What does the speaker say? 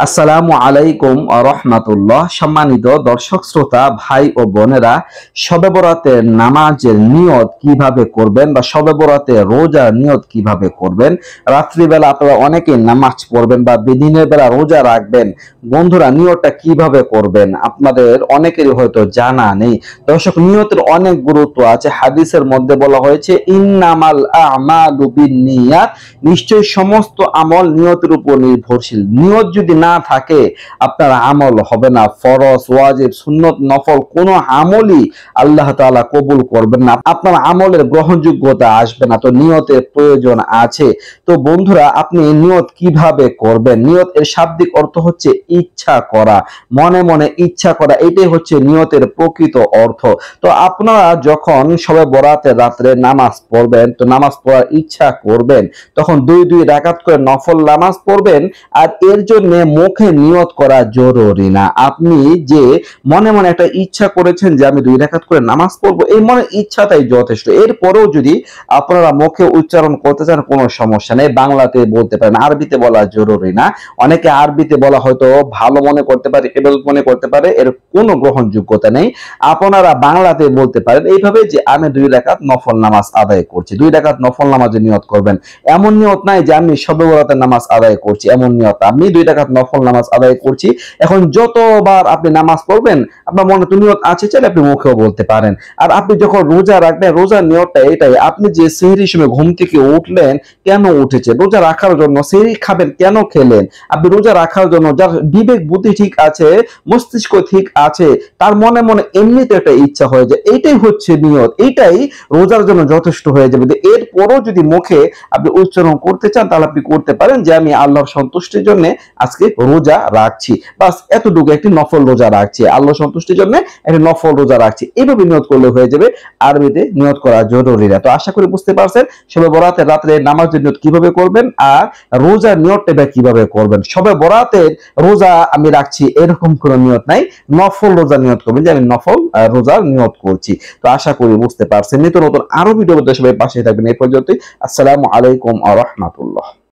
আসসালামু আলাইকুম রহমাতুল্লাহ। সম্মানিত দর্শক শ্রোতা ভাই ও বোনেরা, শবে বরাতের নামাজের নিয়ত কিভাবে করবেন বা শবে বরাতের রোজার নিয়ত কিভাবে করবেন। রাত্রিবেলা আপনারা অনেকেই নামাজ পড়বেন বা দিনের বেলা রোজা রাখবেন, বন্ধুরা নিয়তটা কিভাবে করবেন আপনাদের অনেকেরই হয়তো জানা নেই। দর্শক, নিয়তের অনেক গুরুত্ব আছে। হাদিসের মধ্যে বলা হয়েছে ইন্নামাল আমালু বিন্নিয়াত, নিশ্চয়ই সমস্ত আমল নিয়তের উপর নির্ভরশীল। নিয়ত যদি না থাকে আপনার আমল হবে না। ফরজ, ওয়াজিব, সুন্নত, নফল কোন আমলই আল্লাহ তাআলা কবুল করবেন না, আপনার আমলের গ্রহণযোগ্যতা আসবে না। তো নিয়তের প্রয়োজন আছে। তো বন্ধুরা, আপনি নিয়ত কিভাবে করবেন? নিয়ত এর শাব্দিক অর্থ হচ্ছে ইচ্ছা করা, মনে মনে ইচ্ছা করা, এটাই হচ্ছে নিয়তের প্রকৃত অর্থ। তো আপনারা যখন শবে বরাতের রাত্রে নামাজ পড়বেন, তো নামাজ পড়ার ইচ্ছা করবেন, তখন দুই দুই রাকাত করে নফল নামাজ পড়বেন। আর এর জন্য মুখে নিয়ত করা জরুরি না। আপনি যে মনে মনে একটা ইচ্ছা করেছেন যে আমি দুই রাকাত করে নামাজ পড়বো, এই মনে ইচ্ছাটাই যথেষ্ট। এরপরেও যদি আপনারা মুখে উচ্চারণ করতে চান কোনো সমস্যা নেই, বাংলাতে বলতে পারেন, আরবিতে বলা জরুরি না। অনেকে আরবিতে বলা হয়তো ভালো মনে করতে পারে, ইবাদত মনে করতে পারে, এর কোনো গ্রহণযোগ্যতা নেই। আপনারা বাংলাতে বলতে পারেন এইভাবে যে আমি দুই রাকাত নফল নামাজ আদায় করছি। দুই রাকাত নফল নামাজে নিয়ত করবেন। এমন নিয়ত নাই যে আমি শবে বরাতের নামাজ আদায় করছি, এমন নিয়ত। আমি দুই রাকাত নফল নামাজ আদায় করছি। এখন যতবার আপনি নামাজ পড়বেন আপনার মনে তো নিয়ত আছে, চাইলে আপনি মুখেও বলতে পারেন। আর আপনি যখন রোজা রাখবেন, রোজার নিয়তটা এটাই, আপনি যে সেহরির সময় ঘুম থেকে উঠলেন, কেন উঠেছে? রোজা রাখার জন্য। সেহরি খাবেন, কেন খেলেন? আপনি রোজা রাখার জন্য। যার বিবেক বুদ্ধি ঠিক আছে, মস্তিষ্ক ঠিক আছে, তার মনে মনে এমনিতে একটা ইচ্ছা হয়ে যায়, এইটাই হচ্ছে নিয়ত, এইটাই রোজার জন্য যথেষ্ট হয়ে যাবে। এরপরও যদি মুখে আপনি উচ্চারণ করতে চান তাহলে আপনি করতে পারেন যে আমি আল্লাহর সন্তুষ্টির জন্য আজকে রোজা রাখছি, বাস এতটুকু, একটি নফল রোজা রাখছি, আল্লাহর সন্তুষ্টির জন্য একটি নফল রোজা রাখছি, এইভাবে নিয়ত করলে হয়ে যাবে। আরবিতে নিয়ত করা জরুরি না। তো আশা করি বুঝতে পারছেন শবে বরাতের রাত্রে নামাজের নিয়ত কিভাবে করবেন আর রোজার নিয়তটা কিভাবে করবেন। শবে বরাতের রোজা আমি রাখছি এরকম কোনো নিয়ত নাই, নফল রোজা নিয়ত করবেন যে আমি নফল রোজার নিয়ত করছি। তো আশা করি বুঝতে পারছেন। নিত্য নতুন আরো ভিডিও সবাই পাশে থাকবেন। এই পর্যন্তই। আসসালামু আলাইকুম ওয়া রাহমাতুল্লাহ।